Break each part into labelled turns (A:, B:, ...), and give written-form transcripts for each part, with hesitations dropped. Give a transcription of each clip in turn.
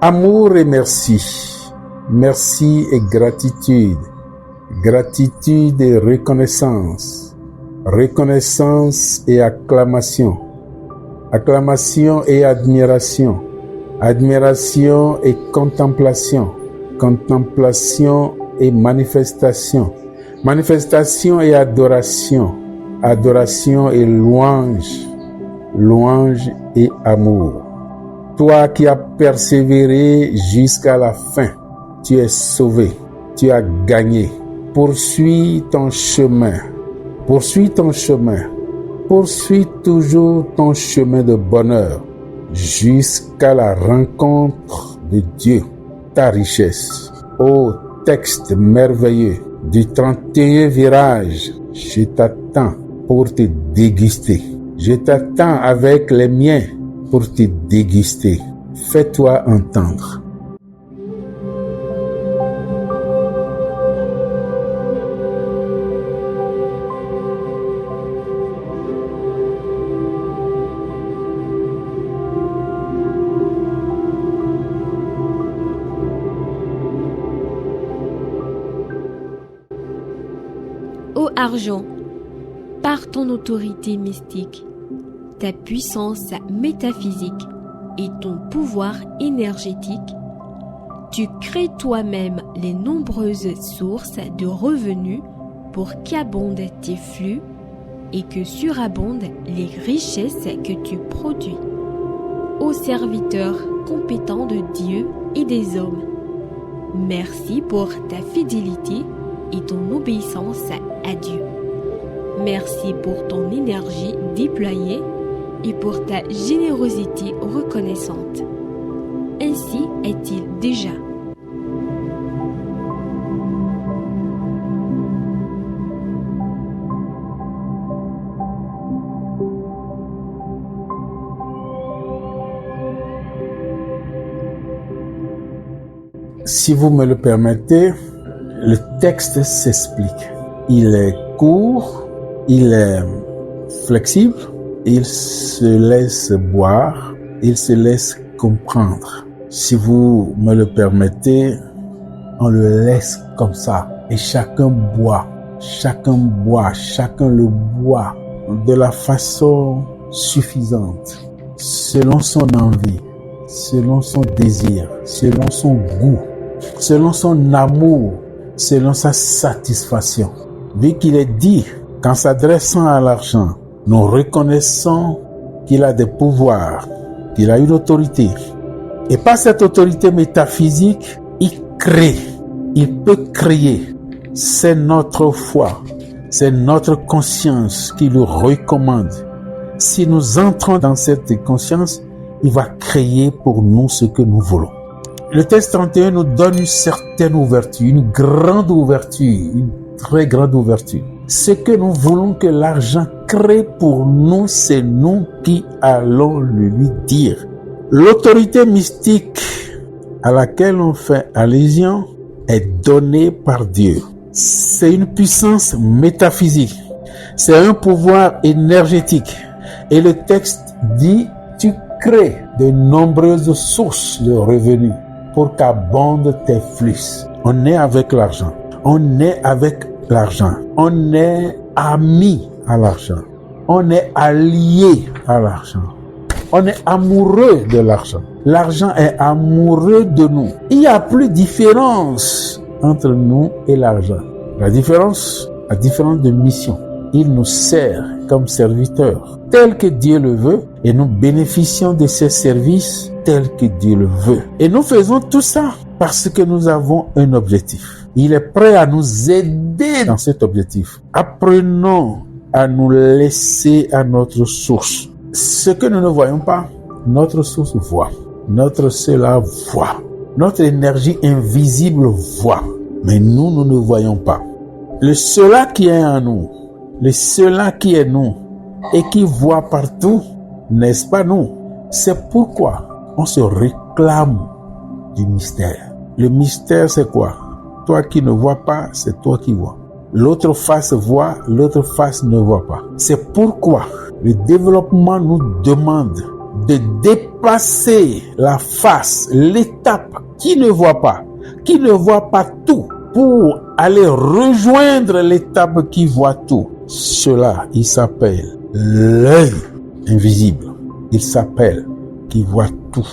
A: Amour et merci. Merci et gratitude. Gratitude et reconnaissance. Reconnaissance et acclamation. Acclamation et admiration. Admiration et contemplation. Contemplation et manifestation. Manifestation et adoration. Adoration et louange. Louange et amour. Toi qui as persévéré jusqu'à la fin, tu es sauvé, tu as gagné. Poursuis ton chemin. Poursuis ton chemin. Poursuis toujours ton chemin de bonheur jusqu'à la rencontre de Dieu, ta richesse. Ô texte merveilleux du 31 virage, je t'attends pour te déguster. Je t'attends avec les miens pour te déguster. Fais-toi entendre.
B: Ô argent, par ton autorité mystique, ta puissance métaphysique et ton pouvoir énergétique, tu crées toi-même les nombreuses sources de revenus pour qu'abondent tes flux et que surabondent les richesses que tu produis. Ô serviteur compétent de Dieu et des hommes, merci pour ta fidélité et ton obéissance à Dieu. Merci pour ton énergie déployée et pour ta générosité reconnaissante. Ainsi est-il déjà.
A: Si vous me le permettez, le texte s'explique. Il est court, il est flexible, il se laisse boire, il se laisse comprendre. Si vous me le permettez, on le laisse comme ça et chacun le boit de la façon suffisante, selon son envie, selon son désir, selon son goût, selon son amour, selon sa satisfaction. Vu qu'il est dit qu'en s'adressant à l'argent, nous reconnaissons qu'il a des pouvoirs, qu'il a une autorité. Et par cette autorité métaphysique, il crée, il peut créer. C'est notre foi, c'est notre conscience qui le recommande. Si nous entrons dans cette conscience, il va créer pour nous ce que nous voulons. Le texte 31 nous donne une certaine ouverture, une grande ouverture, une très grande ouverture. Ce que nous voulons que l'argent crée pour nous, c'est nous qui allons le lui dire. L'autorité mystique à laquelle on fait allusion est donnée par Dieu. C'est une puissance métaphysique. C'est un pouvoir énergétique. Et le texte dit, tu crées de nombreuses sources de revenus pour qu'abondent tes flux. On est avec l'argent. On est avec l'argent. On est amis à l'argent. On est allié à l'argent. On est amoureux de l'argent. L'argent est amoureux de nous. Il n'y a plus de différence entre nous et l'argent. La différence de mission. Il nous sert comme serviteurs, tel que Dieu le veut, et nous bénéficions de ses services tel que Dieu le veut. Et nous faisons tout ça parce que nous avons un objectif. Il est prêt à nous aider dans cet objectif. Apprenons à nous laisser à notre source. Ce que nous ne voyons pas, notre source voit. Notre cela voit. Notre énergie invisible voit. Mais nous ne voyons pas. Le cela qui est en nous, le cela qui est nous et qui voit partout, n'est-ce pas nous? C'est pourquoi on se réclame du mystère. Le mystère, c'est quoi? Toi qui ne vois pas, c'est toi qui vois. L'autre face voit, l'autre face ne voit pas. C'est pourquoi le développement nous demande de dépasser la face, l'étape qui ne voit pas tout, pour aller rejoindre l'étape qui voit tout. Cela, il s'appelle l'œil invisible. Il s'appelle qui voit tout.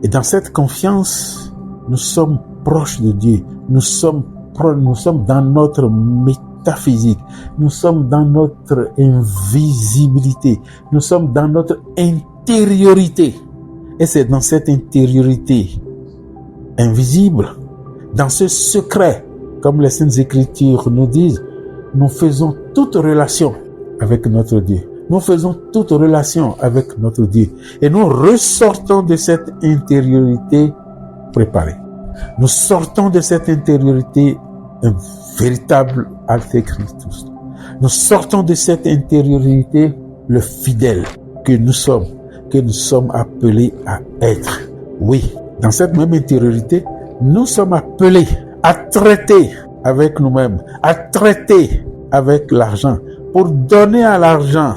A: Et dans cette confiance, nous sommes proches de Dieu. Nous sommes dans notre métaphysique. Nous sommes dans notre invisibilité. Nous sommes dans notre intériorité. Et c'est dans cette intériorité invisible, dans ce secret, comme les Saintes Écritures nous disent, nous faisons toute relation avec notre Dieu. Nous faisons toute relation avec notre Dieu. Et nous ressortons de cette intériorité préparée. Nous sortons de cette intériorité un véritable Antéchrist. Nous sortons de cette intériorité le fidèle que nous sommes appelés à être. Oui, dans cette même intériorité, nous sommes appelés à traiter avec nous-mêmes, à traiter avec l'argent, pour donner à l'argent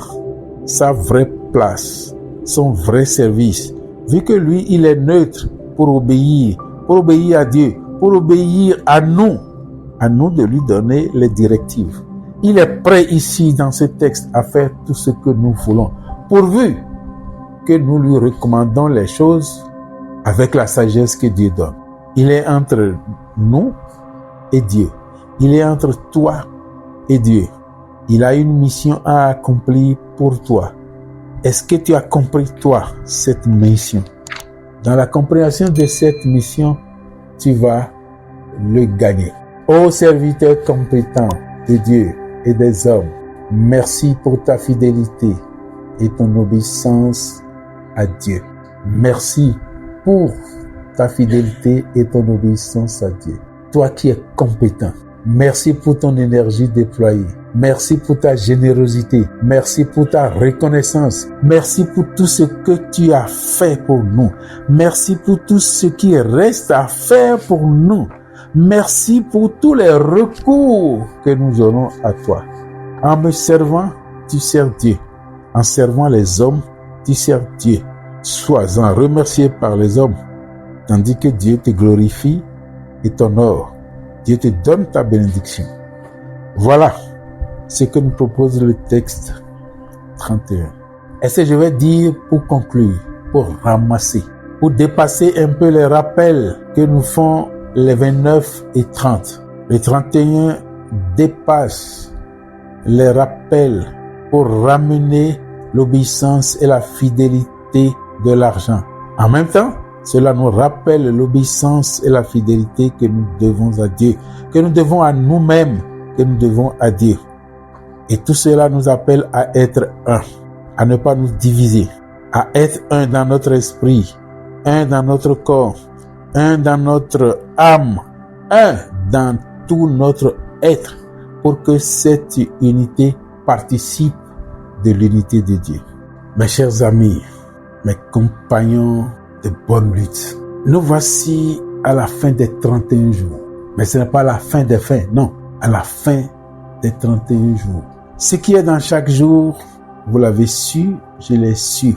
A: sa vraie place, son vrai service. Vu que lui, il est neutre pour obéir à Dieu, pour obéir à nous de lui donner les directives. Il est prêt ici dans ce texte à faire tout ce que nous voulons, pourvu que nous lui recommandons les choses avec la sagesse que Dieu donne. Il est entre nous et Dieu. Il est entre toi et Dieu. Il a une mission à accomplir pour toi. Est-ce que tu as compris, toi, cette mission? Dans la compréhension de cette mission, tu vas le gagner. Ô serviteur compétent de Dieu et des hommes, merci pour ta fidélité et ton obéissance à Dieu. Merci pour ta fidélité et ton obéissance à Dieu. Toi qui es compétent, merci pour ton énergie déployée. Merci pour ta générosité. Merci pour ta reconnaissance. Merci pour tout ce que tu as fait pour nous. Merci pour tout ce qui reste à faire pour nous. Merci pour tous les recours que nous aurons à toi. En me servant, tu sers Dieu. En servant les hommes, tu sers Dieu. Sois-en remercié par les hommes, tandis que Dieu te glorifie et t'honore. Dieu te donne ta bénédiction. Voilà ce que nous propose le texte 31. Et ce que je vais dire pour conclure, pour ramasser, pour dépasser un peu les rappels que nous font les 29 et 30. Le 31 dépasse les rappels pour ramener l'obéissance et la fidélité de l'argent. En même temps, cela nous rappelle l'obéissance et la fidélité que nous devons à Dieu, que nous devons à nous-mêmes, que nous devons à Dieu. Et tout cela nous appelle à être un, à ne pas nous diviser, à être un dans notre esprit, un dans notre corps, un dans notre âme, un dans tout notre être, pour que cette unité participe de l'unité de Dieu. Mes chers amis, mes compagnons de bonne lutte, nous voici à la fin des 31 jours. Mais ce n'est pas la fin des fins, non, à la fin des 31 jours. Ce qui est dans chaque jour, vous l'avez su, je l'ai su.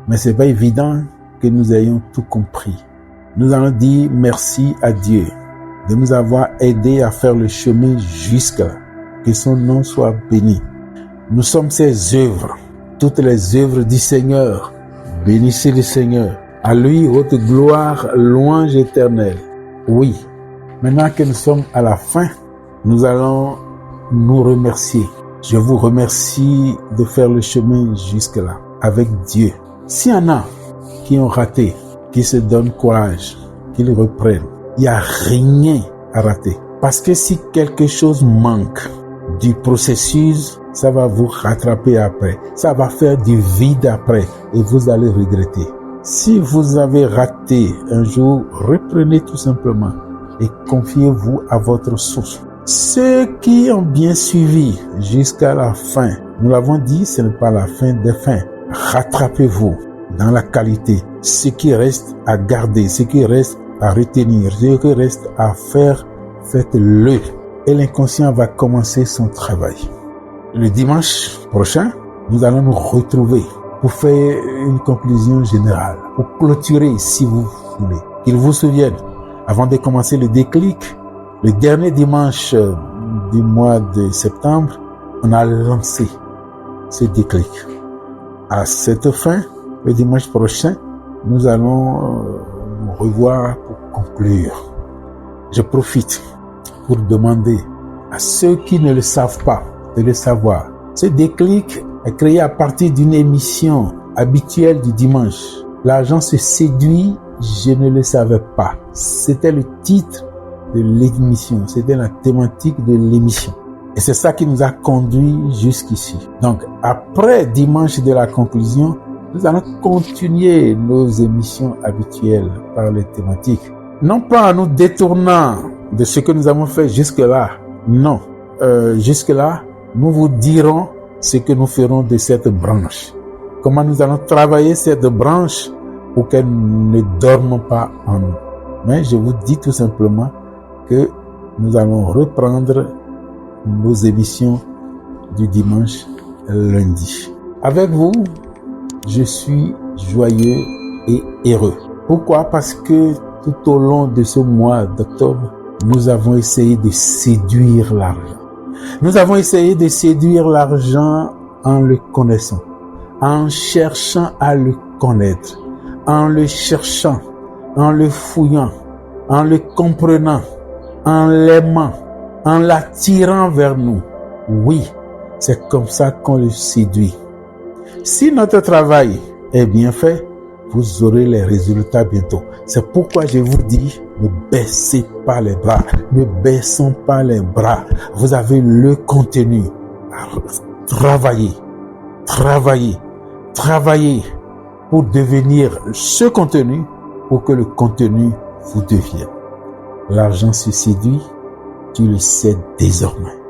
A: Mais ce n'est pas évident que nous ayons tout compris. Nous allons dire merci à Dieu de nous avoir aidés à faire le chemin jusque-là. Que son nom soit béni. Nous sommes ses œuvres, toutes les œuvres du Seigneur. Bénissez le Seigneur. À lui, haute gloire, louange éternelle. Oui, maintenant que nous sommes à la fin, nous allons nous remercier. Je vous remercie de faire le chemin jusque-là avec Dieu. S'il y en a qui ont raté, qui se donnent courage, qu'ils reprennent, il n'y a rien à rater. Parce que si quelque chose manque du processus, ça va vous rattraper après. Ça va faire du vide après et vous allez regretter. Si vous avez raté un jour, reprenez tout simplement et confiez-vous à votre source. Ceux qui ont bien suivi jusqu'à la fin, nous l'avons dit, ce n'est pas la fin des fins. Rattrapez-vous dans la qualité. Ce qui reste à garder, ce qui reste à retenir, ce qui reste à faire, faites-le. Et l'inconscient va commencer son travail. Le dimanche prochain, nous allons nous retrouver pour faire une conclusion générale, pour clôturer si vous voulez, qu'il vous souvienne, avant de commencer le déclic, le dernier dimanche du mois de septembre, on a lancé ce déclic. À cette fin, le dimanche prochain, nous allons nous revoir pour conclure. Je profite pour demander à ceux qui ne le savent pas de le savoir. Ce déclic est créé à partir d'une émission habituelle du dimanche. L'argent se séduit, je ne le savais pas. C'était le titre de l'émission, c'était la thématique de l'émission. Et c'est ça qui nous a conduit jusqu'ici. Donc, après dimanche de la conclusion, nous allons continuer nos émissions habituelles par les thématiques. Non pas en nous détournant de ce que nous avons fait jusque-là. Non. Jusque-là, nous vous dirons ce que nous ferons de cette branche. Comment nous allons travailler cette branche pour qu'elle ne dorme pas en nous. Mais je vous dis tout simplement que nous allons reprendre nos émissions du dimanche lundi. Avec vous, je suis joyeux et heureux. Pourquoi? Parce que tout au long de ce mois d'octobre, nous avons essayé de séduire l'argent. Nous avons essayé de séduire l'argent en le connaissant, en cherchant à le connaître, en le cherchant, en le fouillant, en le comprenant, en l'aimant, en l'attirant vers nous. Oui, c'est comme ça qu'on le séduit. Si notre travail est bien fait, vous aurez les résultats bientôt. C'est pourquoi je vous dis, ne baissez pas les bras, ne baissons pas les bras. Vous avez le contenu. Travaillez, travaillez, travaillez pour devenir ce contenu, pour que le contenu vous devienne. L'argent se séduit, tu le sais désormais.